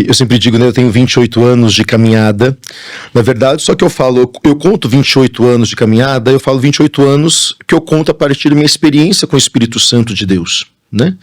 eu sempre digo, né, eu tenho 28 anos de caminhada, na verdade, só que eu conto 28 anos de caminhada, eu falo 28 anos que eu conto a partir da minha experiência com o Espírito Santo de Deus, né?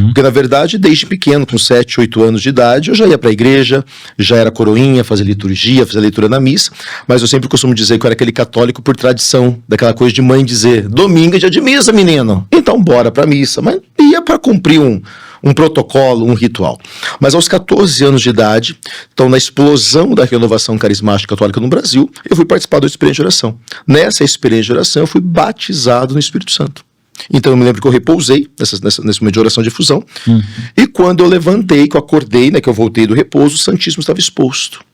Porque na verdade, desde pequeno, com 7, 8 anos de idade, eu já ia para a igreja, já era coroinha, fazia liturgia, fazia leitura na missa, mas eu sempre costumo dizer que eu era aquele católico por tradição, daquela coisa de mãe dizer, domingo é dia de missa, menino, então bora pra missa, mas ia para cumprir um protocolo, um ritual. Mas aos 14 anos de idade, então na explosão da renovação carismática católica no Brasil, eu fui participar da experiência de oração. Nessa experiência de oração, eu fui batizado no Espírito Santo. Então eu me lembro que eu repousei nesse momento de oração de efusão, e quando eu levantei, que eu acordei, né, que eu voltei do repouso, o Santíssimo estava exposto.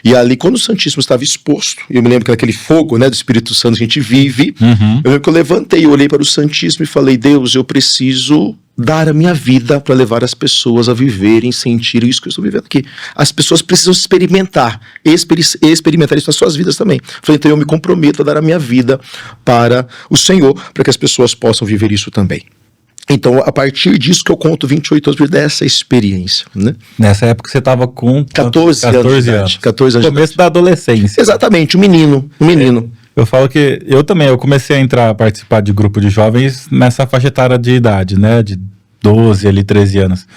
E ali, quando o Santíssimo estava exposto, eu me lembro que naquele fogo, né, do Espírito Santo que a gente vive, eu lembro que eu levantei, eu olhei para o Santíssimo e falei, Deus, eu preciso dar a minha vida para levar as pessoas a viverem, sentirem isso que eu estou vivendo aqui. As pessoas precisam experimentar isso nas suas vidas também. Falei, então eu me comprometo a dar a minha vida para o Senhor, para que as pessoas possam viver isso também. Então, a partir disso que eu conto 28 anos dessa experiência, né? Nessa época você estava com 14 anos. 14 anos. Começo da adolescência. Exatamente, um menino. Eu falo que eu comecei a participar de grupo de jovens nessa faixa etária de idade, né? De 12, ali, 13 anos.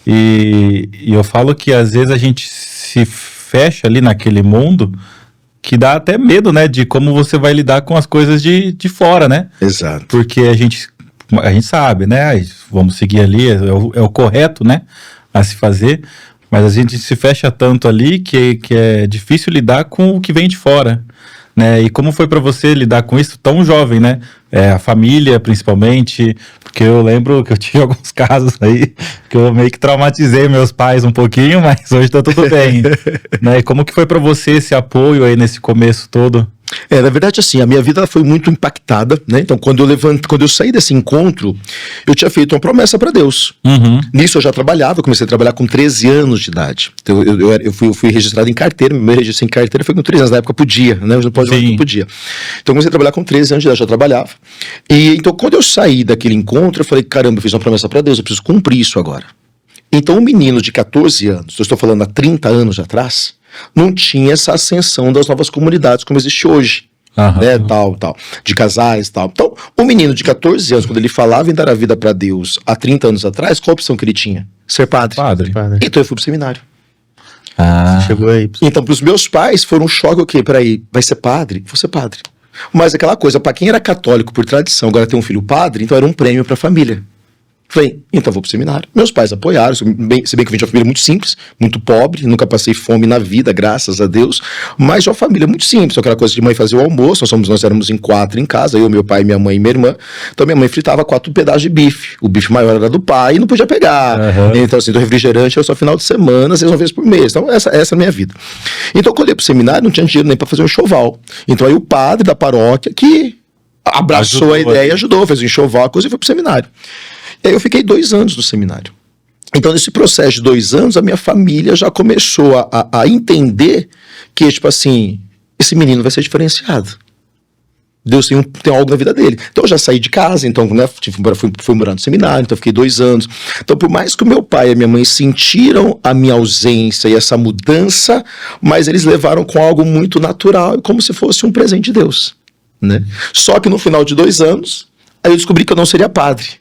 E eu falo que às vezes a gente se fecha ali naquele mundo que dá até medo, né? De como você vai lidar com as coisas de fora, né? Exato. Porque a gente sabe, né? Vamos seguir ali, é o correto, né? A se fazer. Mas a gente se fecha tanto ali que é difícil lidar com o que vem de fora. Né? E como foi para você lidar com isso tão jovem, né? A família, principalmente, porque eu lembro que eu tive alguns casos aí que eu meio que traumatizei meus pais um pouquinho, mas hoje tá tudo bem. Né? E como que foi para você esse apoio aí nesse começo todo? Na verdade, assim, a minha vida foi muito impactada, né? Então, quando eu saí desse encontro, eu tinha feito uma promessa para Deus. Nisso eu já trabalhava, eu comecei a trabalhar com 13 anos de idade. Então, eu fui registrado em carteira, meu primeiro registro em carteira foi com 13 anos, na época podia, né? Hoje não pode, não podia. Então, eu comecei a trabalhar com 13 anos de idade, já trabalhava. E então, quando eu saí daquele encontro, eu falei, caramba, eu fiz uma promessa para Deus, eu preciso cumprir isso agora. Então, um menino de 14 anos, eu estou falando há 30 anos atrás, não tinha essa ascensão das novas comunidades como existe hoje, né, tal, de casais, tal. Então, um menino de 14 anos, quando ele falava em dar a vida para Deus há 30 anos atrás, qual a opção que ele tinha? Ser padre. Então eu fui pro seminário. Chegou aí. Então, pros meus pais, foi um choque, o quê? Peraí, vai ser padre? Vou ser padre. Mas aquela coisa, para quem era católico por tradição, agora ter um filho padre, então era um prêmio para a família. Falei, então vou pro seminário. Meus pais apoiaram, se bem que eu vim de uma família muito simples, muito pobre, nunca passei fome na vida, graças a Deus, mas de uma família muito simples, aquela coisa de mãe fazer o almoço, nós éramos em 4 em casa, eu, meu pai, minha mãe e minha irmã, então minha mãe fritava 4 pedaços de bife, o bife maior era do pai e não podia pegar, então assim, do refrigerante era só final de semana, 6 vezes por mês, então essa é a minha vida. Então quando eu ia pro seminário, não tinha dinheiro nem para fazer um enxoval, então aí o padre da paróquia que abraçou a ideia, ajudou, fez um enxoval, a coisa e foi pro seminário. E aí eu fiquei 2 anos no seminário. Então, nesse processo de 2 anos, a minha família já começou a entender que, tipo assim, esse menino vai ser diferenciado. Deus tem algo na vida dele. Então, eu já saí de casa, então, né, fui morar no seminário, então fiquei 2 anos. Então, por mais que o meu pai e a minha mãe sentiram a minha ausência e essa mudança, mas eles levaram com algo muito natural, como se fosse um presente de Deus, né? Só que no final de 2 anos, aí eu descobri que eu não seria padre.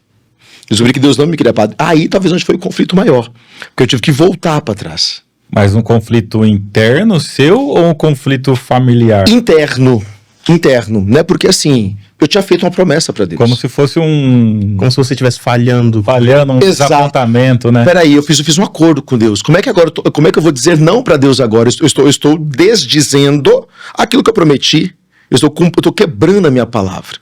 Descobri que Deus não me queria padre. Aí talvez onde foi o conflito maior. Porque eu tive que voltar para trás. Mas um conflito interno seu ou um conflito familiar? Interno, né? Porque assim, eu tinha feito uma promessa para Deus. Como se fosse Como se você estivesse falhando. um desapontamento, né? Peraí, eu fiz um acordo com Deus. Como é que eu vou dizer não para Deus agora? Eu estou desdizendo aquilo que eu prometi. Eu estou quebrando a minha palavra.